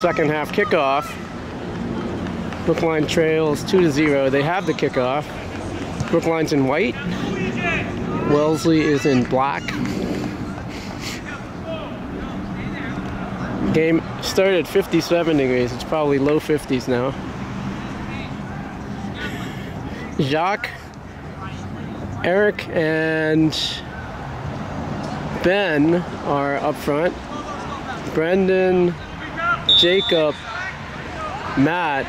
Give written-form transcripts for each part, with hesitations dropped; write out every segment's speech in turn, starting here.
Second half kickoff. Brookline trails 2-0. They have the kickoff. Brookline's in white. Wellesley is in black. Game started at 57 degrees. It's probably low 50s now. Jacques, Eric, and Ben are up front. Brendan, Jacob, Matt.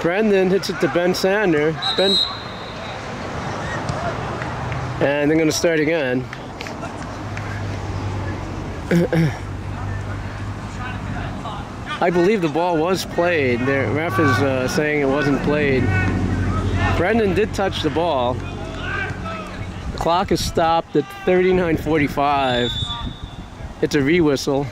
Brendan hits it to Ben Sander. And they're going to start again. I believe the ball was played. The ref is saying it wasn't played. Brendan did touch the ball. The clock is stopped at 39:45. It's a re-whistle.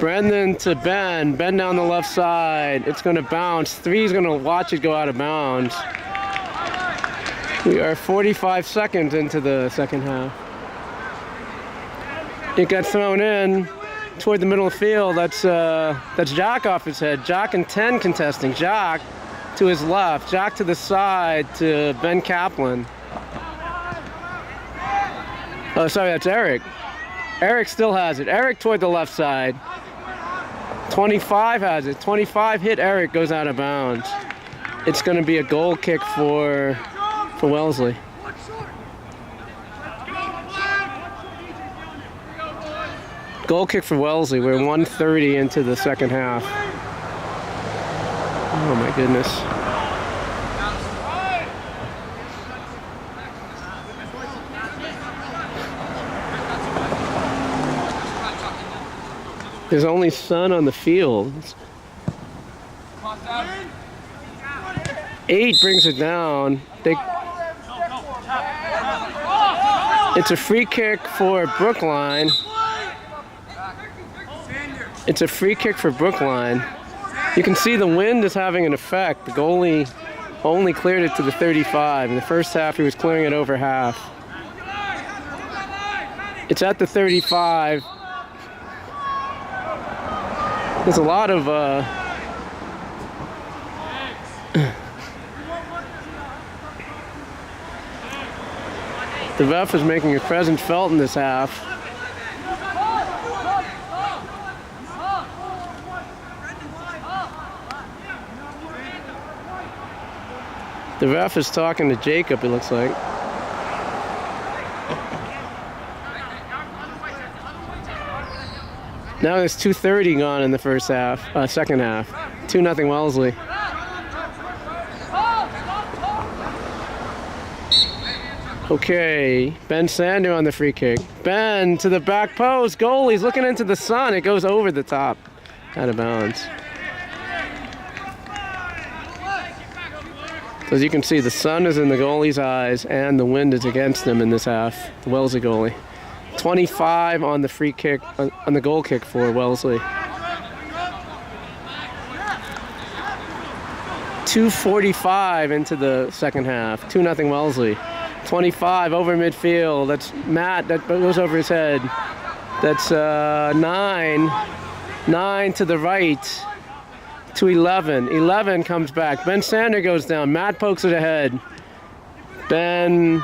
Brendan to Ben. Ben down the left side. It's going to bounce. Three's going to watch it go out of bounds. We are 45 seconds into the second half. It got thrown in toward the middle of the field. That's Jock off his head. Jock and 10 contesting. Jock to his left. Jock to the side to Ben Kaplan. Oh, sorry, that's Eric. Eric still has it. Eric toward the left side. 25 has it. 25 hit Eric, goes out of bounds. It's going to be a goal kick for Wellesley. Goal kick for Wellesley. We're 1:30 into the second half. Oh my goodness. There's only sun on the field. 8 brings it down. It's a free kick for Brookline. It's a free kick for Brookline. You can see the wind is having an effect. The goalie only cleared it to the 35. In the first half, he was clearing it over half. It's at the 35. There's a lot of the ref is making his presence felt in this half. The ref is talking to Jacob, it looks like. Now there's 2:30 gone in the first half, second half. 2-0 Wellesley. Okay, Ben Sander on the free kick. Ben to the back post. Goalie's looking into the sun. It goes over the top, out of bounds. So as you can see, the sun is in the goalie's eyes and the wind is against him in this half. The Wellesley goalie. 25 on the free kick, on the goal kick for Wellesley. 2:45 into the second half. 2-0 Wellesley. 25 over midfield. That's Matt. That goes over his head. That's 9. 9 to the right to 11. 11 comes back. Ben Sander goes down. Matt pokes it ahead. Ben.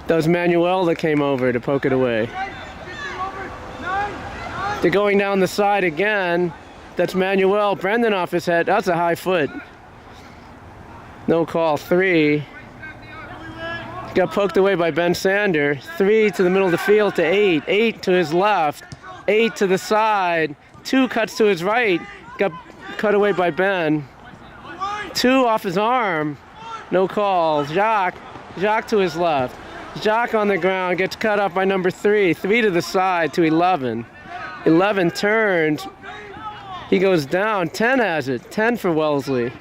That was Manuel that came over to poke it away. They're going down the side again. That's Manuel. Brendan off his head. That's a high foot. No call. 3. Got poked away by Ben Sander. 3 to the middle of the field to 8. 8 to his left. 8 to the side. 2 cuts to his right. Got cut away by Ben. 2 off his arm. No call. Jacques to his left. Jacques on the ground, gets cut up by number 3. 3 to the side to 11. 11 turns. He goes down. 10 has it. 10 for Wellesley.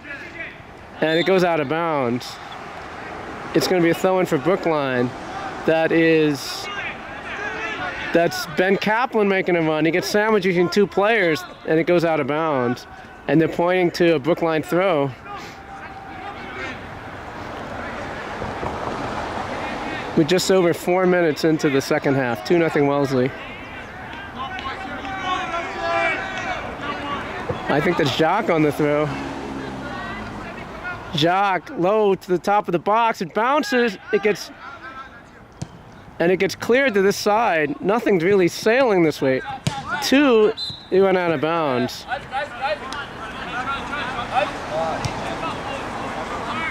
And it goes out of bounds. It's going to be a throw-in for Brookline. That's Ben Kaplan making a run. He gets sandwiched between two players, and it goes out of bounds. And they're pointing to a Brookline throw. We're just over 4 minutes into the second half. 2-0 Wellesley. I think that's Jacques on the throw. Jacques low to the top of the box. It bounces. It gets cleared to this side. Nothing's really sailing this way. 2, it went out of bounds.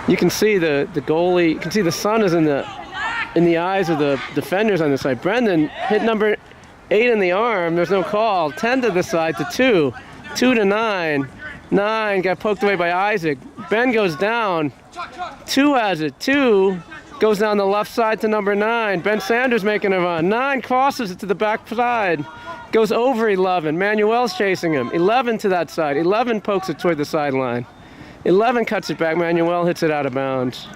You can see the goalie. You can see the sun is in the eyes of the defenders on this side. Brendan hit number 8 in the arm. There's no call. 10 to the side to 2. 2 to 9. 9 got poked away by Isaac. Ben goes down. 2 has it. 2 goes down the left side to number 9. Ben Sanders making a run. 9 crosses it to the back side. Goes over 11. Manuel's chasing him. 11 to that side. 11 pokes it toward the sideline. 11 cuts it back. Manuel hits it out of bounds.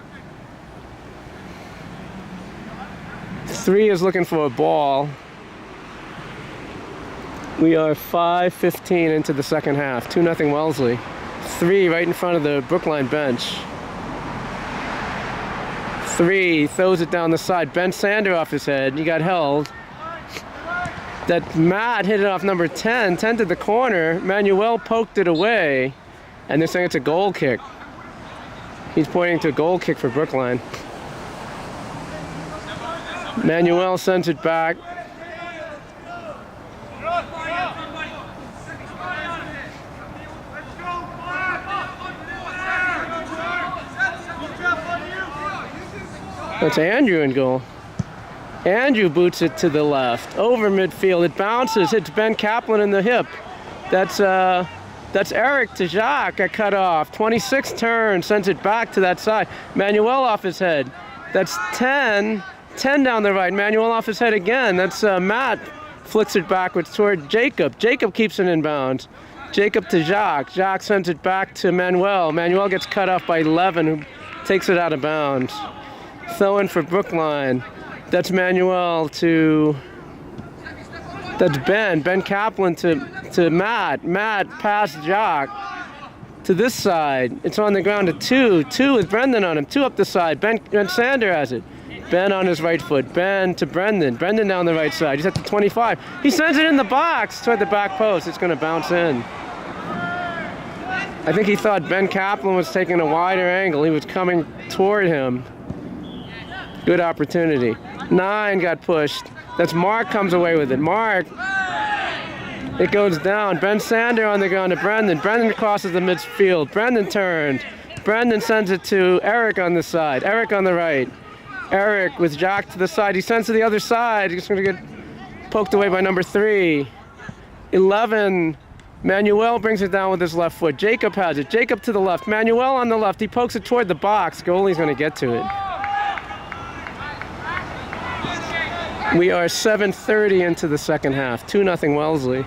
3 is looking for a ball. We are 5:15 into the second half. 2-0 Wellesley. 3 right in front of the Brookline bench. 3 throws it down the side. Ben Sander off his head. He got held. That Matt hit it off number 10. 10 to the corner. Manuel poked it away. And they're saying it's a goal kick. He's pointing to a goal kick for Brookline. Manuel sends it back. That's Andrew in goal. Andrew boots it to the left, over midfield. It bounces, hits Ben Kaplan in the hip. That's Eric to Jacques, got cut off. 26 turn, sends it back to that side. Manuel off his head. That's 10. 10 down the right. Manuel off his head again. That's Matt flicks it backwards toward Jacob. Jacob keeps it in bounds. Jacob to Jacques. Jacques sends it back to Manuel. Manuel gets cut off by 11, who takes it out of bounds. Throw in for Brookline. That's Manuel to... That's Ben. Ben Kaplan to Matt. Matt past Jacques to this side. It's on the ground to 2. 2 with Brendan on him. 2 up the side. Ben Sander has it. Ben on his right foot. Ben to Brendan. Brendan down the right side. He's at the 25. He sends it in the box toward the back post. It's going to bounce in. I think he thought Ben Kaplan was taking a wider angle. He was coming toward him. Good opportunity. 9 got pushed. That's Mark comes away with it. Mark. It goes down. Ben Sander on the ground to Brendan. Brendan crosses the midfield. Brendan turned. Brendan sends it to Eric on the side. Eric on the right. Eric with Jacques to the side. He sends to the other side. He's going to get poked away by number 3. 11. Manuel brings it down with his left foot. Jacob has it. Jacob to the left. Manuel on the left. He pokes it toward the box. Goalie's going to get to it. We are 7:30 into the second half. 2-0 Wellesley.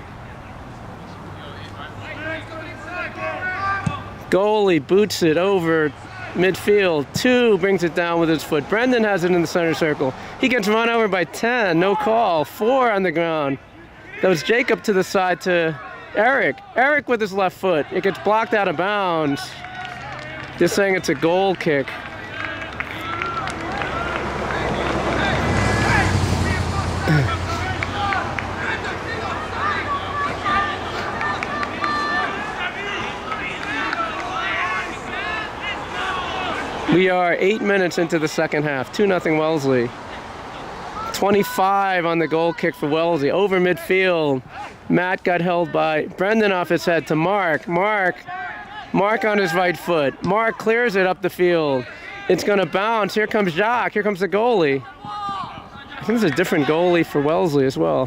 Goalie boots it over midfield. 2 brings it down with his foot. Brendan has it in the center circle. He gets run over by 10. No call. 4 on the ground. That was Jacob to the side to Eric. Eric with his left foot. It gets blocked out of bounds. Just saying it's a goal kick. We are 8 minutes into the second half. 2-0 Wellesley. 25 on the goal kick for Wellesley. Over midfield. Matt got held by Brendan off his head to Mark. Mark on his right foot. Mark clears it up the field. It's going to bounce. Here comes Jacques. Here comes the goalie. I think there's a different goalie for Wellesley as well.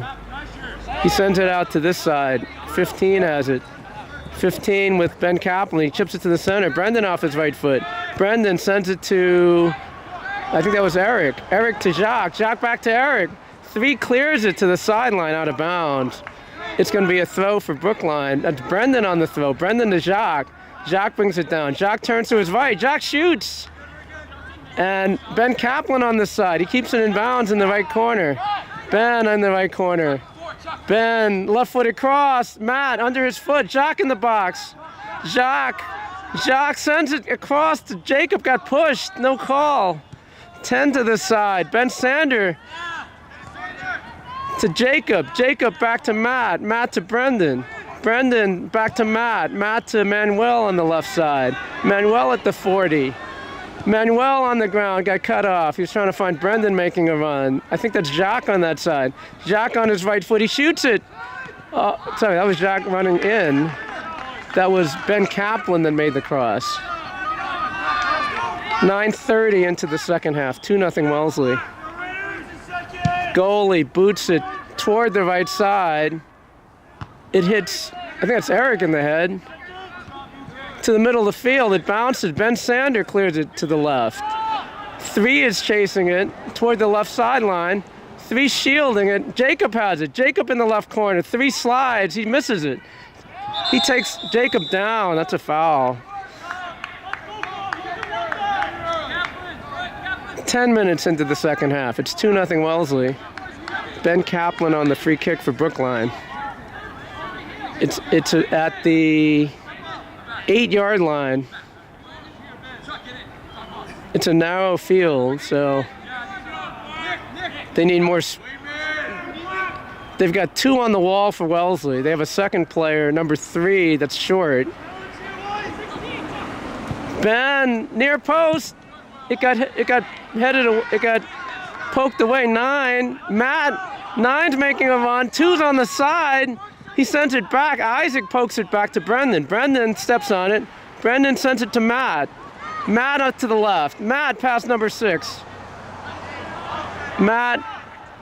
He sends it out to this side. 15 has it. 15 with Ben Kaplan. He chips it to the center. Brendan off his right foot. Brendan sends it to, I think that was Eric. Eric to Jacques. Jacques back to Eric. 3 clears it to the sideline out of bounds. It's going to be a throw for Brookline. That's Brendan on the throw. Brendan to Jacques. Jacques brings it down. Jacques turns to his right. Jacques shoots. And Ben Kaplan on this side. He keeps it in bounds in the right corner. Ben in the right corner. Ben, left-footed cross. Matt under his foot. Jacques in the box. Jacques sends it across to Jacob. Got pushed. No call. 10 to the side. Ben Sander to Jacob. Jacob back to Matt. Matt to Brendan. Brendan back to Matt. Matt to Manuel on the left side. Manuel at the 40. Manuel on the ground got cut off. He was trying to find Brendan making a run. I think that's Jacques on that side. Jacques on his right foot. He shoots it. Sorry, that was Jacques running in. That was Ben Kaplan that made the cross. 9:30 into the second half. 2-0 Wellesley. Goalie boots it toward the right side. It hits, I think that's Eric in the head. To the middle of the field, it bounces. Ben Sander clears it to the left. 3 is chasing it toward the left sideline. 3 shielding it. Jacob has it. Jacob in the left corner. 3 slides. He misses it. He takes Jacob down. That's a foul. 10 minutes into the second half. It's 2-0 Wellesley. Ben Kaplan on the free kick for Brookline. It's at the 8-yard line. It's a narrow field, so they need more. They've got 2 on the wall for Wellesley. They have a second player, number 3, that's short. Ben near post. It got poked away. 9. Matt. 9's making a run. 2's on the side. He sends it back. Isaac pokes it back to Brendan. Brendan steps on it. Brendan sends it to Matt. Matt up to the left. Matt past number 6. Matt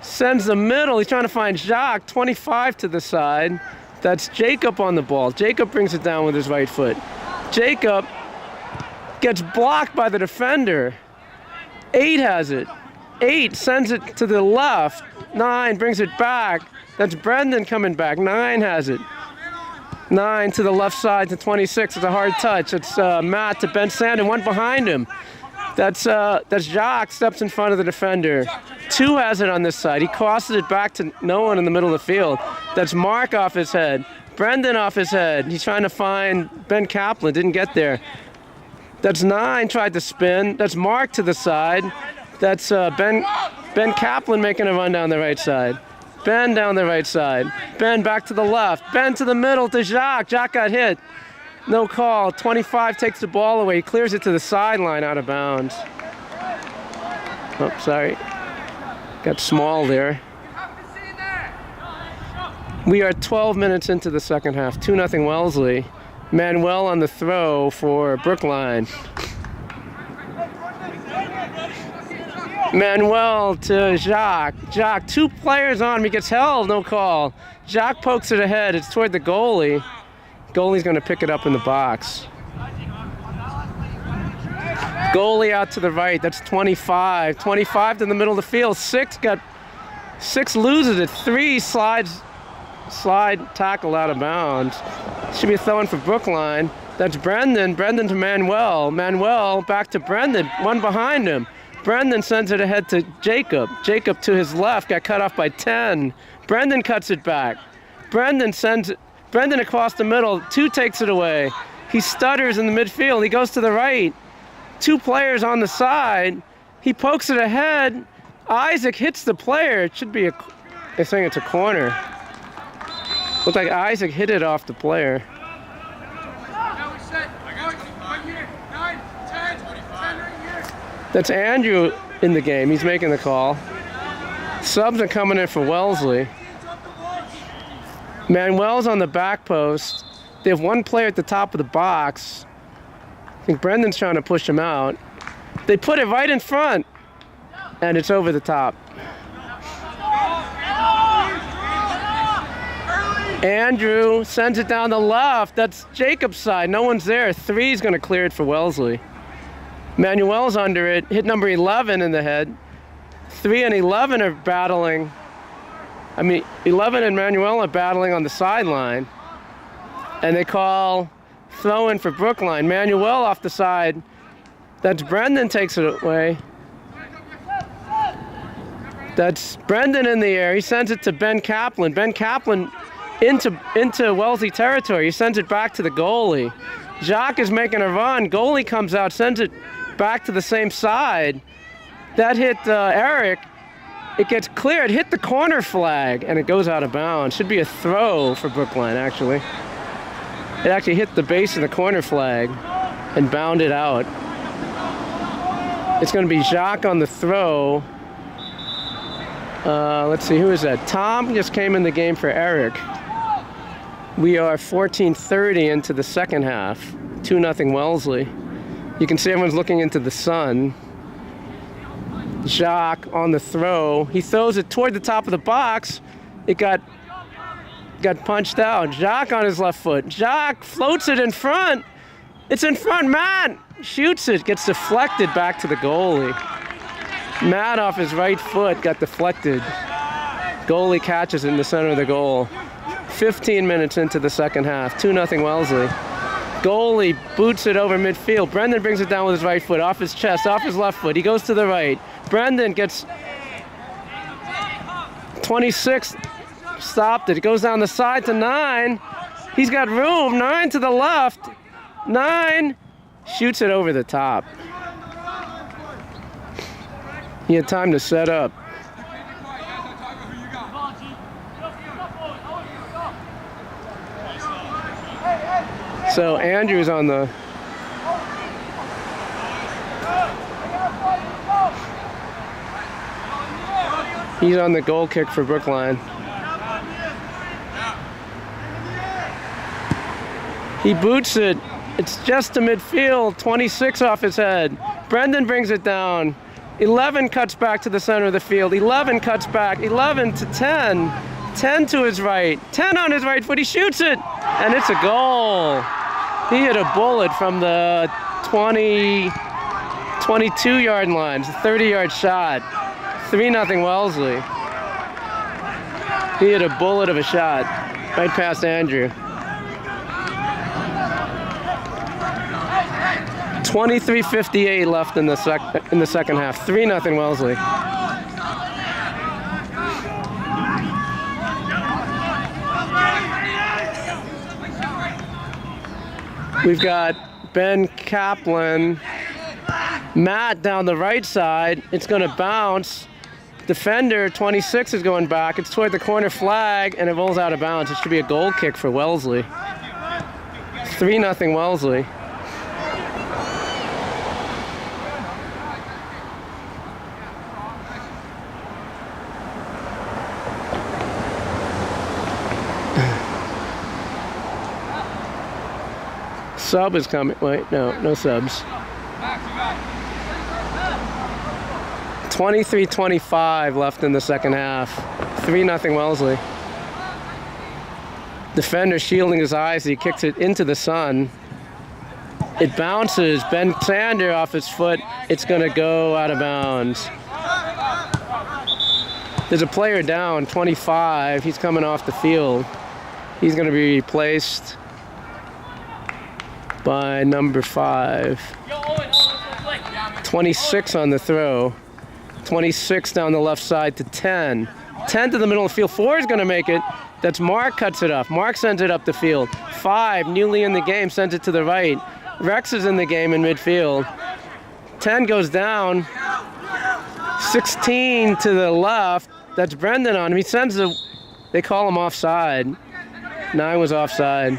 sends the middle. He's trying to find Jacques. 25 to the side. That's Jacob on the ball. Jacob brings it down with his right foot. Jacob gets blocked by the defender. 8 has it. 8 sends it to the left. 9 brings it back. That's Brendan coming back. 9 has it. 9 to the left side to 26. It's a hard touch. It's Matt to Ben Sander. 1 behind him. That's Jacques steps in front of the defender. 2 has it on this side. He crosses it back to no one in the middle of the field. That's Mark off his head. Brendan off his head. He's trying to find Ben Kaplan. Didn't get there. That's 9 tried to spin. That's Mark to the side. That's Ben Kaplan making a run down the right side. Ben down the right side. Ben back to the left. Ben to the middle to Jacques. Jacques got hit. No call. 25 takes the ball away. He clears it to the sideline out of bounds. Oh, sorry. Got small there. We are 12 minutes into the second half. 2-0 Wellesley. Manuel on the throw for Brookline. Manuel to Jacques. Jacques, 2 players on him. He gets held, no call. Jacques pokes it ahead. It's toward the goalie. Goalie's going to pick it up in the box. Goalie out to the right. That's 25. 25 to the middle of the field. 6 loses it. 3 slide tackle out of bounds. Should be a throw-in for Brookline. That's Brendan. Brendan to Manuel. Manuel back to Brendan. 1 behind him. Brendan sends it ahead to Jacob. Jacob to his left got cut off by 10. Brendan cuts it back. Brendan sends it. Brendan across the middle. 2 takes it away. He stutters in the midfield. He goes to the right. 2 players on the side. He pokes it ahead. Isaac hits the player. It should be I think it's a corner. Looked like Isaac hit it off the player. That's Andrew in the game. He's making the call. Subs are coming in for Wellesley. Manuel's on the back post. They have 1 player at the top of the box. I think Brendan's trying to push him out. They put it right in front, and it's over the top. Andrew sends it down the left. That's Jacob's side. No one's there. 3's going to clear it for Wellesley. Manuel's under it. Hit number 11 in the head. 3 and 11 are battling. 11 and Manuel are battling on the sideline. And they call throw in for Brookline. Manuel off the side That's Brendan takes it away. That's Brendan in the air. He sends it to Ben Kaplan. Ben Kaplan into Wellesley territory. He sends it back to the goalie. Jacques is making a run. Goalie comes out, sends it back to the same side. That hit Eric. It gets cleared, hit the corner flag, and it goes out of bounds. Should be a throw for Brookline, actually. It actually hit the base of the corner flag and bounded out. It's going to be Jacques on the throw. Let's see, who is that? Tom just came in the game for Eric. We are 14:30 into the second half. 2-0 Wellesley. You can see everyone's looking into the sun. Jacques on the throw. He throws it toward the top of the box. It got punched out. Jacques on his left foot. Jacques floats it in front. It's in front. Matt shoots it. Gets deflected back to the goalie. Matt off his right foot got deflected. Goalie catches it in the center of the goal. 15 minutes into the second half. 2-0 Wellesley. Goalie boots it over midfield. Brendan brings it down with his right foot, off his chest, off his left foot. He goes to the right. Brendan gets 26, stopped it. It goes down the side to 9. He's got room. 9 to the left. 9 shoots it over the top. He had time to set up. So Andrew's on the he's on the goal kick for Brookline. He boots it. It's just to midfield. 26 off his head. Brendan brings it down. 11 cuts back to the center of the field. 11 cuts back. 11 to 10. 10 to his right. 10 on his right foot. He shoots it. And it's a goal. He hit a bullet from the 22-yard line. It's a 30-yard shot. 3-0 Wellesley. He hit a bullet of a shot right past Andrew. 23:58 left in the second half. 3-0 Wellesley. We've got Ben Kaplan, Matt down the right side. It's going to bounce. Defender 26 is going back. It's toward the corner flag, and it rolls out of bounds. It should be a goal kick for Wellesley. 3-0 Wellesley. Sub is coming. Wait, no subs. 23:25 left in the second half. 3-0 Wellesley. Defender shielding his eyes. He kicks it into the sun. It bounces. Ben Sander off his foot. It's going to go out of bounds. There's a player down, 25. He's coming off the field. He's going to be replaced by number 5. 26 on the throw. 26 down the left side to 10. 10 to the middle of the field. 4 is going to make it. That's Mark cuts it off. Mark sends it up the field. 5, newly in the game, sends it to the right. Rex is in the game in midfield. 10 goes down. 16 to the left. That's Brendan on him. He sends the... They call him offside. 9 was offside.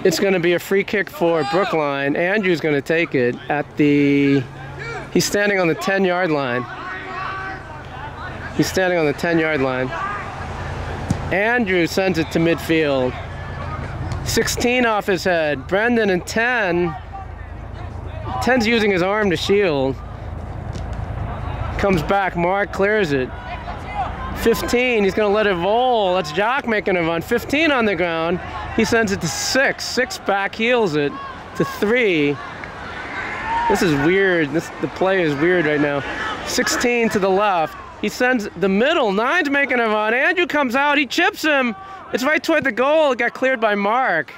It's going to be a free kick for Brookline. Andrew's going to take it at the... He's standing on the 10-yard line. He's standing on the 10-yard line. Andrew sends it to midfield. 16 off his head. Brendan and 10. 10's using his arm to shield. Comes back. Mark clears it. 15. He's going to let it roll. That's Jock making a run. 15 on the ground. He sends it to 6. 6 back heels it to 3. This is weird. The play is weird right now. 16 to the left. He sends the middle. 9's making a run. Andrew comes out. He chips him. It's right toward the goal. It got cleared by Mark.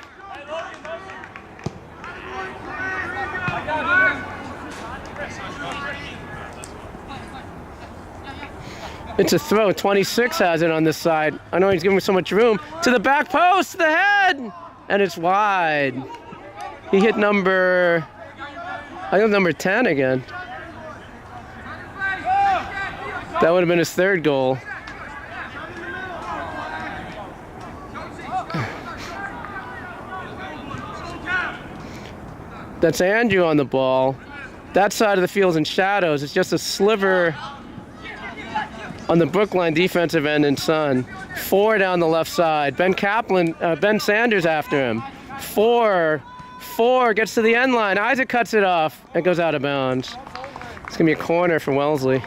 It's a throw. 26 has it on this side. I know he's giving me so much room. To the back post, to the head, and it's wide. He hit number 10 again. That would have been his third goal. That's Andrew on the ball. That side of the field's in shadows. It's just a sliver on the Brookline defensive end and sun. 4 down the left side. Ben Sanders after him. 4 gets to the end line. Isaac cuts it off and goes out of bounds. It's gonna be a corner for Wellesley.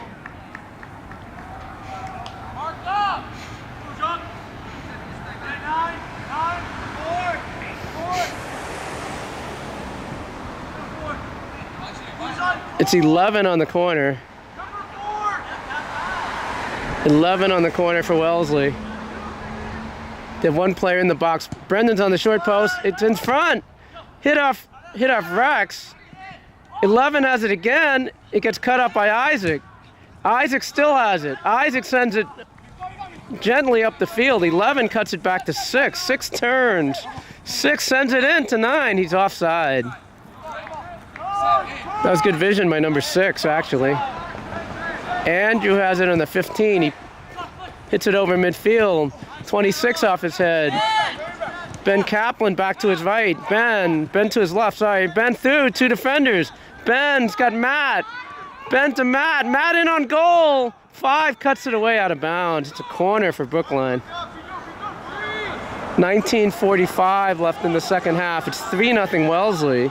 It's 11 on the corner. 11 on the corner for Wellesley. They have one player in the box. Brendan's on the short post. It's in front. Hit off Rex. 11 has it again. It gets cut up by Isaac. Isaac still has it. Isaac sends it gently up the field. 11 cuts it back to 6. 6 turns. 6 sends it in to 9. He's offside. That was good vision by number 6, actually. Andrew has it on the 15. He hits it over midfield. 26 off his head. Ben Kaplan back to his right. Ben to his left. Sorry, Ben through 2 defenders. Ben's got Matt. Ben to Matt. Matt in on goal. 5 cuts it away out of bounds. It's a corner for Brookline. 19:45 left in the second half. It's 3-0 Wellesley.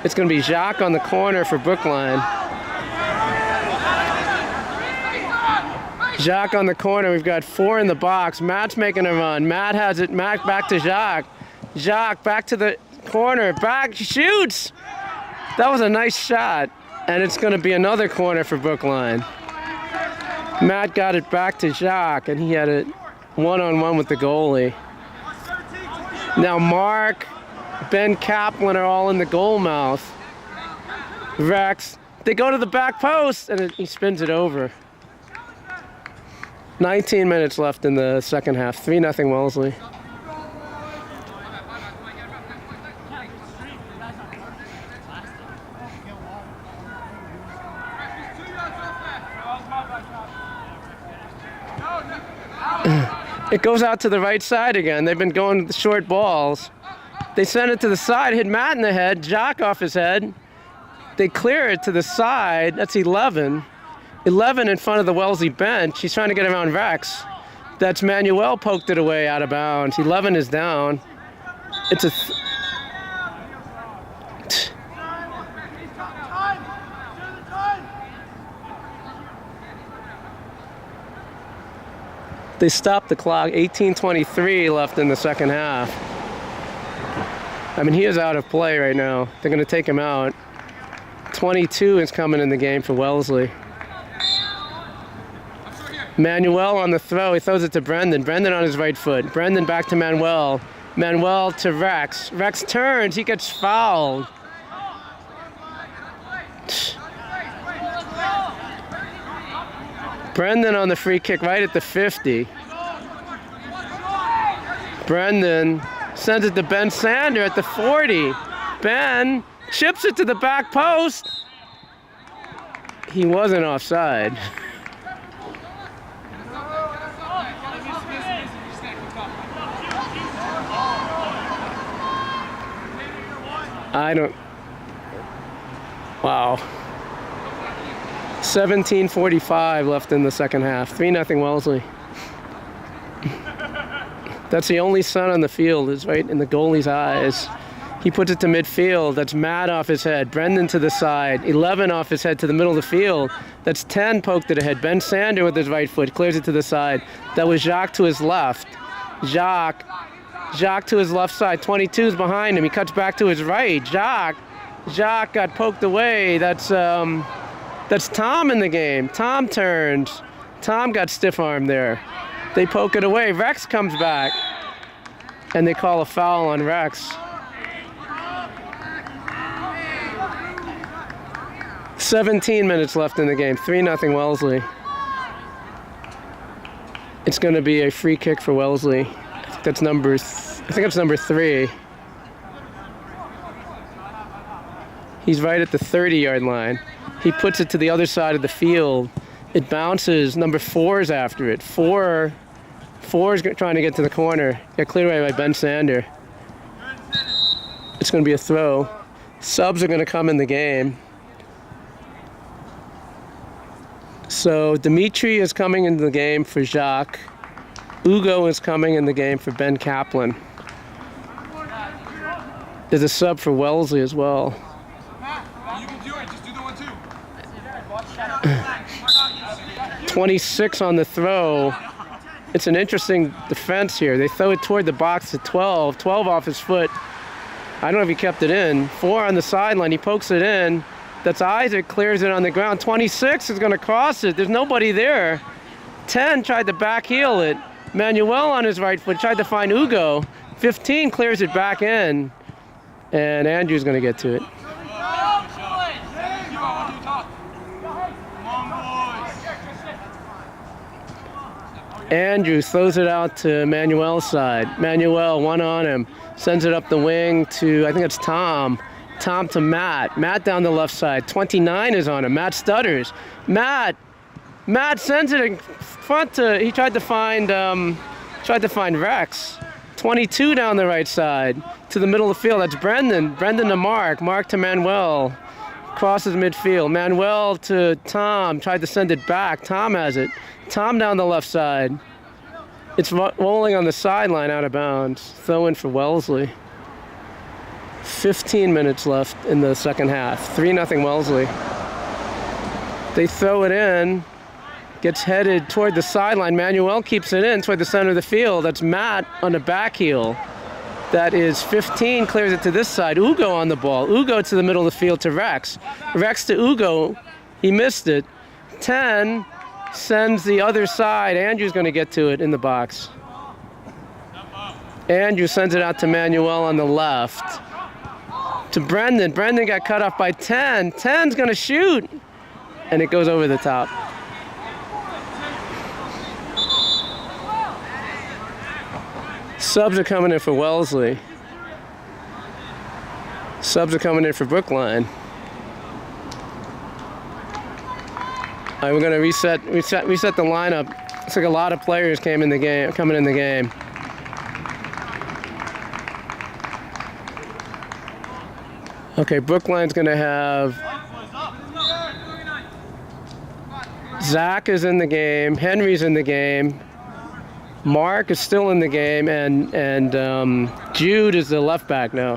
It's going to be Jacques on the corner for Brookline. Jacques on the corner. We've got 4 in the box. Matt's making a run. Matt has it. Matt back to Jacques. Jacques back to the corner. Back. Shoots. That was a nice shot. And it's going to be another corner for Brookline. Matt got it back to Jacques, and he had it one-on-one with the goalie. Now Mark, Ben Kaplan are all in the goal mouth. Rex, they go to the back post, and he spins it over. 19 minutes left in the second half. 3-0 Wellesley. It goes out to the right side again. They've been going to the short balls. They send it to the side, hit Matt in the head, Jock off his head. They clear it to the side. That's 11. 11 in front of the Wellesley bench. He's trying to get around Rex. That's Manuel poked it away out of bounds. 11 is down. It's a... They stopped the clock. 18:23 left in the second half. I mean, he is out of play right now. They're going to take him out. 22 is coming in the game for Wellesley. Manuel on the throw. He throws it to Brendan. Brendan on his right foot. Brendan back to Manuel. Manuel to Rex. Rex turns. He gets fouled. Brendan on the free kick right at the 50. Brendan sends it to Ben Sander at the 40. Ben chips it to the back post. He wasn't offside. Wow. 17:45 left in the second half. 3-0 Wellesley. That's the only sun on the field, is right in the goalie's eyes. He puts it to midfield. That's Matt off his head. Brendan to the side. 11 off his head to the middle of the field. That's 10 poked it ahead. Ben Sander with his right foot clears it to the side. That was Jacques to his left. Jacques to his left side. 22 is behind him. He cuts back to his right. Jacques got poked away. That's Tom in the game. Tom turns. Tom got stiff armed there. They poke it away. Rex comes back. And they call a foul on Rex. 17 minutes left in the game. 3-0 Wellesley. It's going to be a free kick for Wellesley. I think that's number 3. He's right at the 30-yard line. He puts it to the other side of the field. It bounces. Number 4 is after it. 4 is trying to get to the corner. Got cleared away by Ben Sander. It's going to be a throw. Subs are going to come in the game. So Dimitri is coming into the game for Jacques. Ugo is coming in the game for Ben Kaplan. There's a sub for Wellesley as well. You can do it. Just do the 1-2. 26 on the throw. It's an interesting defense here. They throw it toward the box at 12. 12 off his foot. I don't know if he kept it in. 4 on the sideline. He pokes it in. That's Isaac. Clears it on the ground. 26 is going to cross it. There's nobody there. 10 tried to back heel it. Manuel on his right foot tried to find Ugo. 15 clears it back in. And Andrew's going to get to it. Andrew throws it out to Manuel's side. Manuel, one on him. Sends it up the wing to, I think it's Tom. Tom to Matt. Matt down the left side. 29 is on him. Matt stutters. Matt sends it in front to, he tried to find Rex. 22 down the right side to the middle of the field. That's Brendan. Brendan to Mark. Mark to Manuel. Crosses midfield. Manuel to Tom. Tried to send it back. Tom has it. Tom down the left side. It's rolling on the sideline out of bounds. Throw in for Wellesley. 15 minutes left in the second half. 3-0 Wellesley. They throw it in. Gets headed toward the sideline. Manuel keeps it in toward the center of the field. That's Matt on the back heel. That is 15, clears it to this side. Ugo on the ball. Ugo to the middle of the field to Rex. Rex to Ugo. He missed it. 10 sends the other side. Andrew's going to get to it in the box. Andrew sends it out to Manuel on the left. To Brendan. Brendan got cut off by 10. 10's going to shoot. And it goes over the top. Subs are coming in for Wellesley. Subs are coming in for Brookline. All right, we're going to reset the lineup. Looks like a lot of players coming in the game. Okay, Brookline's going to have Zach is in the game, Henry's in the game, Mark is still in the game, and Jude is the left back now.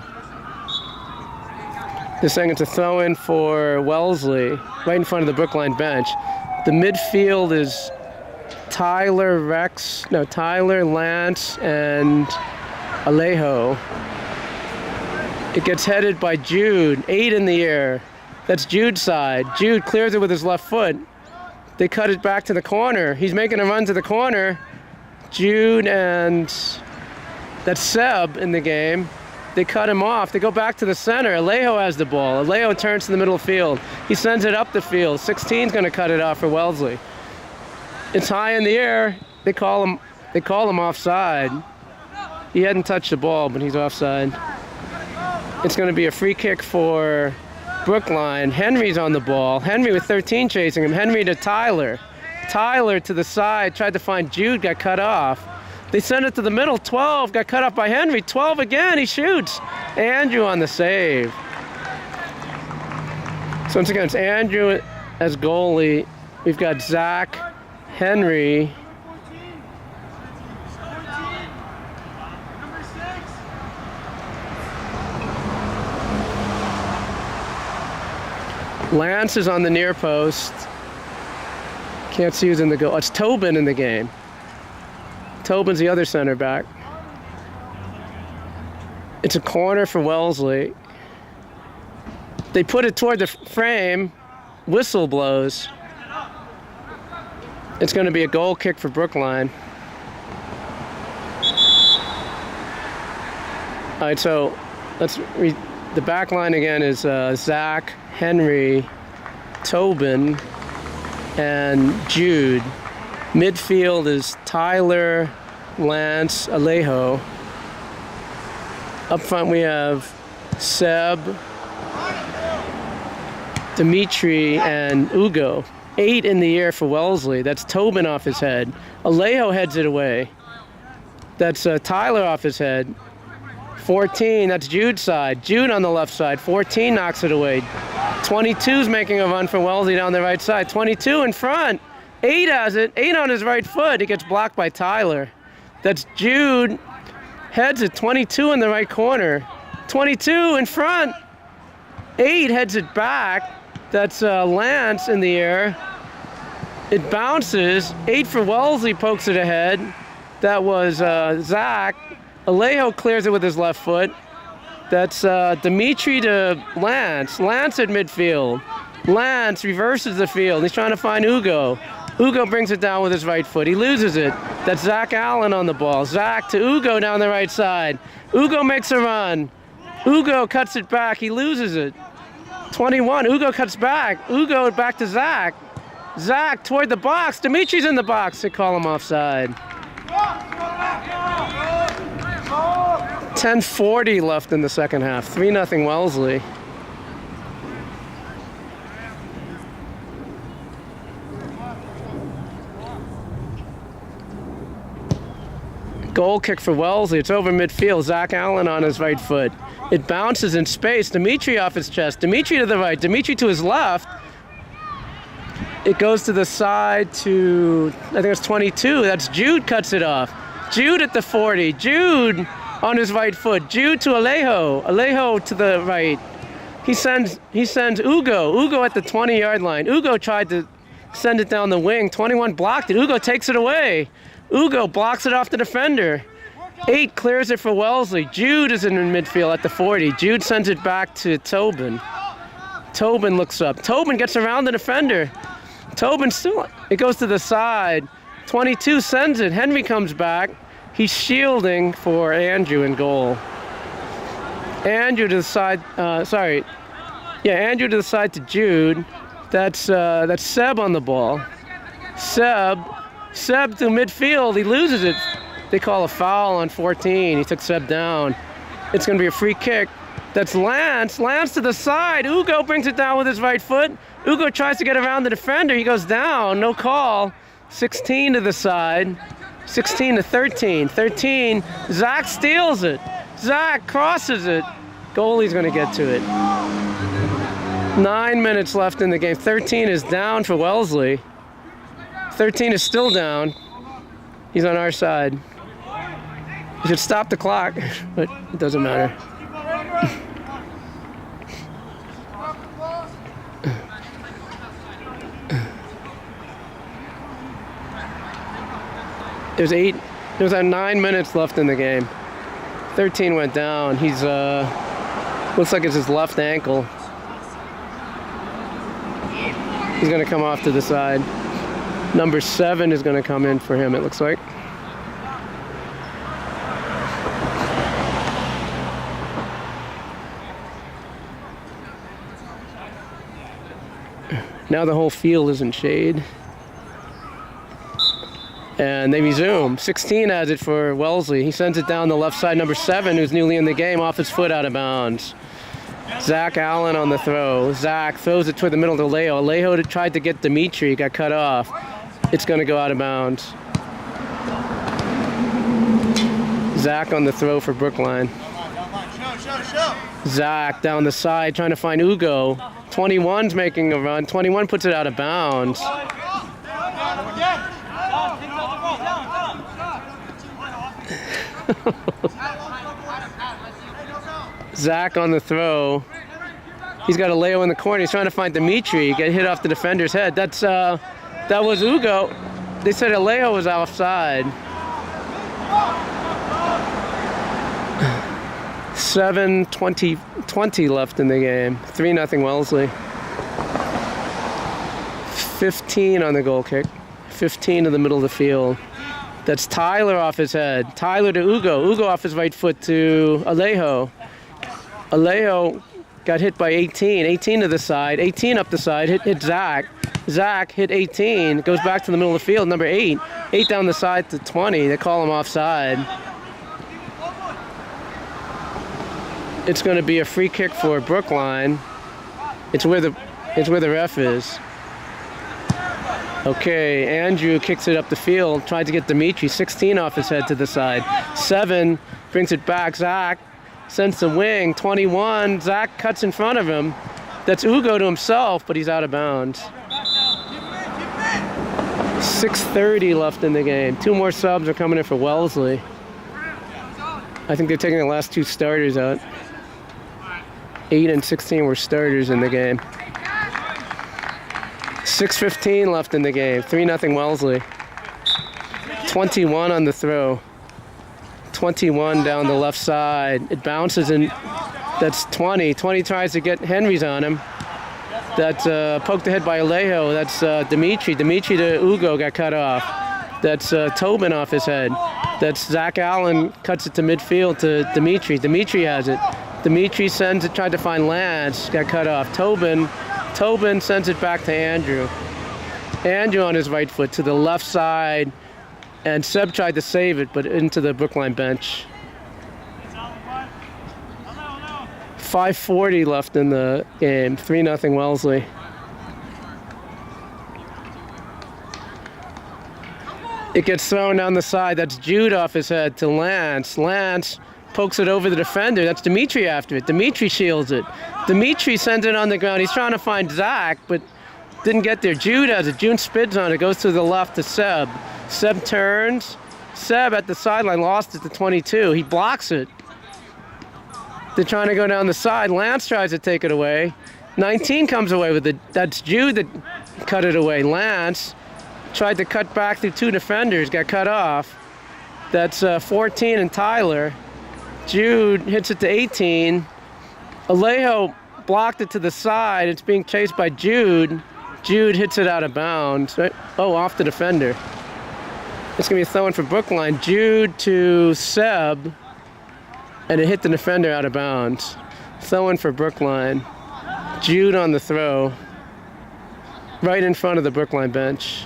They're saying it's a throw-in for Wellesley, right in front of the Brookline bench. The midfield is Tyler, Lance, and Alejo. It gets headed by Jude, 8 in the air. That's Jude's side. Jude clears it with his left foot. They cut it back to the corner. He's making a run to the corner. Jude and that's Seb in the game. They cut him off. They go back to the center. Alejo has the ball. Alejo turns to the middle field. He sends it up the field. 16's going to cut it off for Wellesley. It's high in the air. They call him offside. He hadn't touched the ball, but he's offside. It's going to be a free kick for Brookline. Henry's on the ball. Henry with 13 chasing him. Henry to Tyler. Tyler to the side. Tried to find Jude. Got cut off. They send it to the middle. 12 got cut off by Henry. 12 again. He shoots. Andrew on the save. So once again, it's Andrew as goalie. We've got Zach, Henry. Lance is on the near post. Can't see who's in the goal. Oh, it's Tobin in the game. Tobin's the other center back. It's a corner for Wellesley. They put it toward the frame. Whistle blows. It's going to be a goal kick for Brookline. All right, so the back line again is Zach, Henry, Tobin, and Jude. Midfield is Tyler, Lance, Alejo. Up front we have Seb, Dimitri, and Ugo. 8 in the air for Wellesley. That's Tobin off his head. Alejo heads it away. That's Tyler off his head. 14, that's Jude's side. Jude on the left side. 14 knocks it away. 22's making a run for Wellesley down the right side. 22 in front. 8 has it. 8 on his right foot. He gets blocked by Tyler. That's Jude. Heads it. 22 in the right corner. 22 in front. 8 heads it back. That's Lance in the air. It bounces. 8 for Wellesley, pokes it ahead. That was Zach. Alejo clears it with his left foot. That's Dimitri to Lance. Lance at midfield. Lance reverses the field. He's trying to find Ugo. Ugo brings it down with his right foot. He loses it. That's Zach Allen on the ball. Zach to Ugo down the right side. Ugo makes a run. Ugo cuts it back. He loses it. 21. Ugo cuts back. Ugo back to Zach. Zach toward the box. Dimitri's in the box. They call him offside. 10:40 left in the second half. 3-0 Wellesley. Goal kick for Wellesley. It's over midfield. Zach Allen on his right foot. It bounces in space. Dimitri off his chest. Dimitri to the right. Dimitri to his left. It goes to the side to, I think it's 22. That's Jude cuts it off. Jude at the 40. Jude on his right foot. Jude to Alejo. Alejo to the right. He sends Ugo. Ugo at the 20-yard line. Ugo tried to send it down the wing. 21 blocked it. Ugo takes it away. Ugo blocks it off the defender. 8 clears it for Wellesley. Jude is in midfield at the 40. Jude sends it back to Tobin. Tobin looks up. Tobin gets around the defender. Tobin still, it goes to the side. 22 sends it. Henry comes back. He's shielding for Andrew in goal. Andrew to the side, Andrew to the side to Jude. That's Seb on the ball. Seb to midfield. He loses it. They call a foul on 14. He took Seb down. It's going to be a free kick. That's Lance. Lance to the side. Ugo brings it down with his right foot. Ugo tries to get around the defender. He goes down. No call. 16 to the side. 16 to 13. 13. Zach steals it. Zach crosses it. Goalie's going to get to it. 9 minutes left in the game. 13 is down for Wellesley. 13 is still down. He's on our side. You should stop the clock, but it doesn't matter. There's 9 minutes left in the game. 13 went down. He's looks like it's his left ankle. He's gonna come off to the side. Number 7 is gonna come in for him, it looks like. Now the whole field is in shade. And they resume. 16 has it for Wellesley. He sends it down the left side. Number 7, who's newly in the game, off his foot out of bounds. Zach Allen on the throw. Zach throws it toward the middle to Alejo. Alejo tried to get Dimitri, got cut off. It's going to go out of bounds. Zach on the throw for Brookline. Zach down the side trying to find Ugo. 21's making a run. 21 puts it out of bounds. Zach on the throw. He's got Alejo in the corner. He's trying to find Dimitri. Get hit off the defender's head. That was Ugo. They said Alejo was offside. 7:20 left in the game. 3-0 Wellesley. 15 on the goal kick. 15 to the middle of the field. That's Tyler off his head. Tyler to Ugo. Ugo off his right foot to Alejo. Alejo got hit by 18. 18 to the side. 18 up the side. Hit Zach. Zach hit 18, goes back to the middle of the field, number 8. 8 down the side to 20, they call him offside. It's going to be a free kick for Brookline. It's where the ref is. Okay, Andrew kicks it up the field, tried to get Dimitri, 16 off his head to the side. 7 brings it back, Zach sends the wing, 21, Zach cuts in front of him. That's Ugo to himself, but he's out of bounds. 6:30 left in the game. 2 more subs are coming in for Wellesley. I think they're taking the last 2 starters out. 8 and 16 were starters in the game. 6:15 left in the game. 3-0 Wellesley. 21 on the throw. 21 down the left side. It bounces in. That's 20. 20 tries to get Henry's on him. That's poked ahead by Alejo. That's Dimitri. Dimitri to Ugo got cut off. That's Tobin off his head. That's Zach Allen cuts it to midfield to Dimitri. Dimitri has it. Dimitri sends it, tried to find Lance, got cut off. Tobin sends it back to Andrew. Andrew on his right foot to the left side, and Seb tried to save it, but into the Brookline bench. 5:40 left in the game. 3-0 Wellesley. It gets thrown down the side. That's Jude off his head to Lance. Lance pokes it over the defender. That's Dimitri after it. Dimitri shields it. Dimitri sends it on the ground. He's trying to find Zach, but didn't get there. Jude has it. Jude spins on it. Goes to the left to Seb. Seb turns. Seb at the sideline lost it to 22. He blocks it. They're trying to go down the side. Lance tries to take it away. 19 comes away with it. That's Jude that cut it away. Lance tried to cut back through 2 defenders. Got cut off. That's 14 and Tyler. Jude hits it to 18. Alejo blocked it to the side. It's being chased by Jude. Jude hits it out of bounds. Oh, off the defender. It's going to be a throw-in for Brookline. Jude to Seb. And it hit the defender out of bounds. Throw-in for Brookline. Jude on the throw. Right in front of the Brookline bench.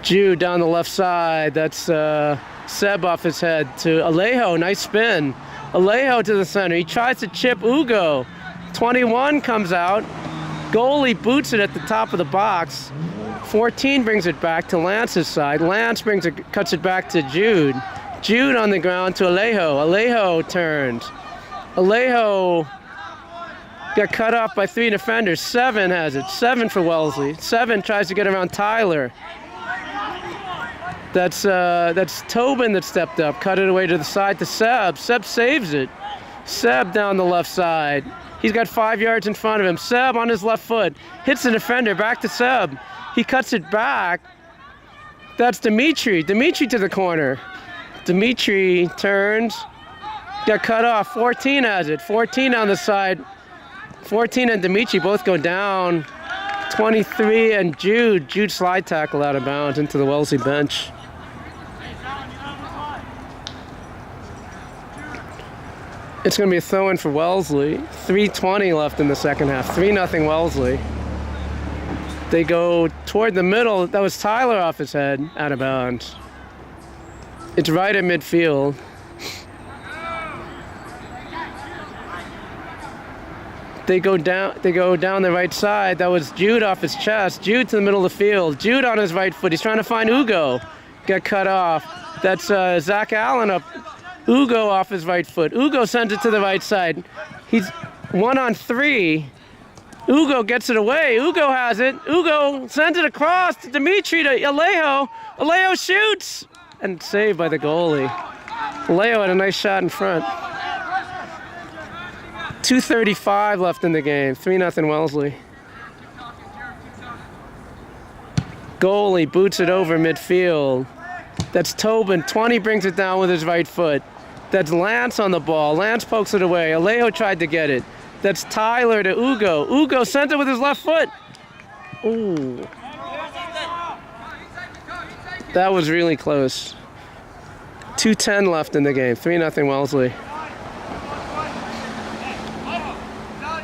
Jude down the left side. That's Seb off his head to Alejo. Nice spin. Alejo to the center. He tries to chip Ugo. 21 comes out. Goalie boots it at the top of the box. 14 brings it back to Lance's side. Lance cuts it back to Jude. Jude on the ground to Alejo. Alejo turns. Alejo got cut off by 3 defenders. 7 has it. 7 for Wellesley. 7 tries to get around Tyler. That's Tobin that stepped up. Cut it away to the side to Seb. Seb saves it. Seb down the left side. He's got 5 yards in front of him. Seb on his left foot. Hits the defender. Back to Seb. He cuts it back. That's Dimitri. Dimitri to the corner. Dimitri turns. Got cut off. 14 has it. 14 on the side. 14 and Dimitri both go down. 23 and Jude. Jude slide tackle out of bounds into the Wellesley bench. It's going to be a throw-in for Wellesley. 3:20 left in the second half. 3-0 Wellesley. They go toward the middle. That was Tyler off his head, out of bounds. It's right at midfield. They go down the right side. That was Jude off his chest. Jude to the middle of the field. Jude on his right foot. He's trying to find Ugo. Got cut off. That's Zach Allen up. Ugo off his right foot. Ugo sends it to the right side. He's 1-on-3. Ugo gets it away. Ugo has it. Ugo sends it across to Dimitri to Alejo. Alejo shoots. And saved by the goalie. Alejo had a nice shot in front. 2:35 left in the game. 3-0 Wellesley. Goalie boots it over midfield. That's Tobin. 20 brings it down with his right foot. That's Lance on the ball. Lance pokes it away. Alejo tried to get it. That's Tyler to Ugo. Ugo sent it with his left foot. Ooh. That was really close. 2:10 left in the game. 3-0 Wellesley.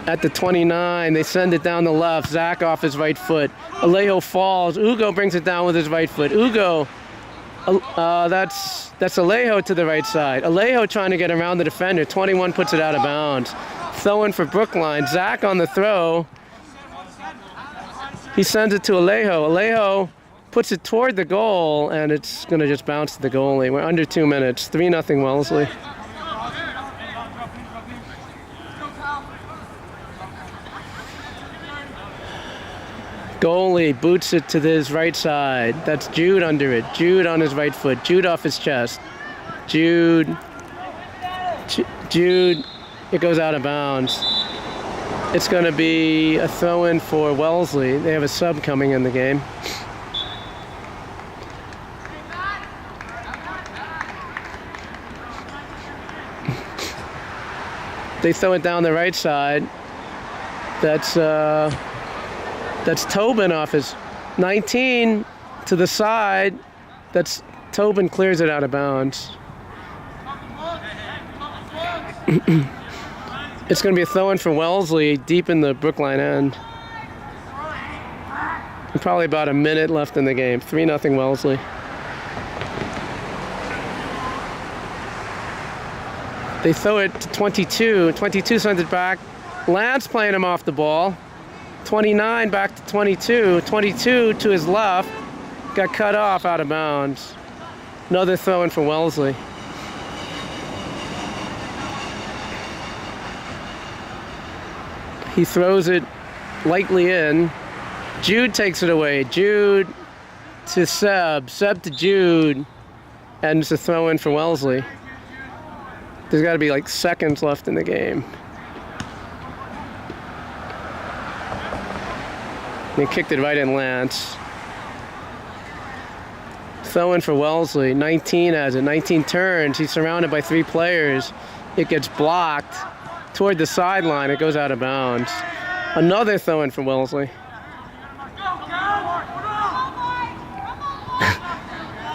at the 29. They send it down the left. Zach off his right foot. Alejo falls. Ugo brings it down with his right foot. Ugo, that's Alejo to the right side. Alejo trying to get around the defender. 21 puts it out of bounds. Throwing for Brookline. Zach on the throw. He sends it to Alejo. Alejo puts it toward the goal, and it's going to just bounce to the goalie. We're under 2 minutes. 3-0 Wellesley. Goalie boots it to his right side. That's Jude under it. Jude on his right foot. Jude off his chest. Jude. It goes out of bounds. It's going to be a throw-in for Wellesley. They have a sub coming in the game. They throw it down the right side. That's Tobin off his 19 to the side. That's Tobin clears it out of bounds. It's going to be a throw-in for Wellesley deep in the Brookline end. And probably about a minute left in the game. 3-0 Wellesley. They throw it to 22. 22 sends it back. Lance playing him off the ball. 29 back to 22. 22 to his left. Got cut off out of bounds. Another throw-in for Wellesley. He throws it lightly in. Jude takes it away. Jude to Seb. Seb to Jude. And it's a throw-in for Wellesley. There's got to be like seconds left in the game. He kicked it right in Lance. Throw-in for Wellesley. 19 has it. 19 turns. He's surrounded by 3 players. It gets blocked toward the sideline. It goes out of bounds. Another throw-in for Wellesley.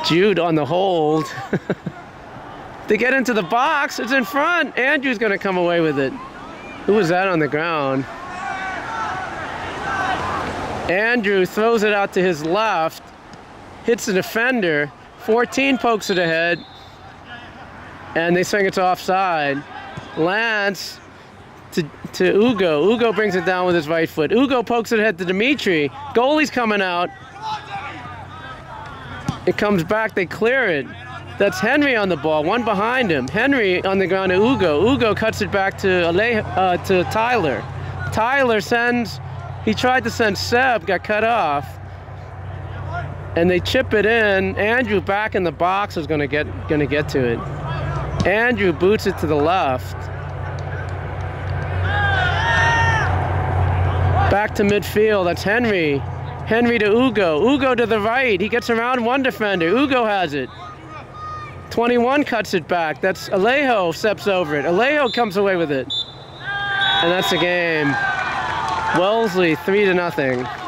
Jude on the hold. They get into the box. It's in front. Andrew's going to come away with it. Who was that on the ground? Andrew throws it out to his left. Hits the defender. 14 pokes it ahead. And they think it's offside. Lance to Ugo. Ugo brings it down with his right foot. Ugo pokes it ahead to Dimitri. Goalie's coming out. It comes back. They clear it. That's Henry on the ball. One behind him. Henry on the ground to Ugo. Ugo cuts it back to Tyler. Tyler sends. He tried to send Seb. Got cut off. And they chip it in. Andrew back in the box is going to get to it. Andrew boots it to the left. Back to midfield. That's Henry. Henry to Ugo. Ugo to the right. He gets around one defender. Ugo has it. 21 cuts it back. That's Alejo steps over it. Alejo comes away with it. And that's the game. Wellesley 3-0.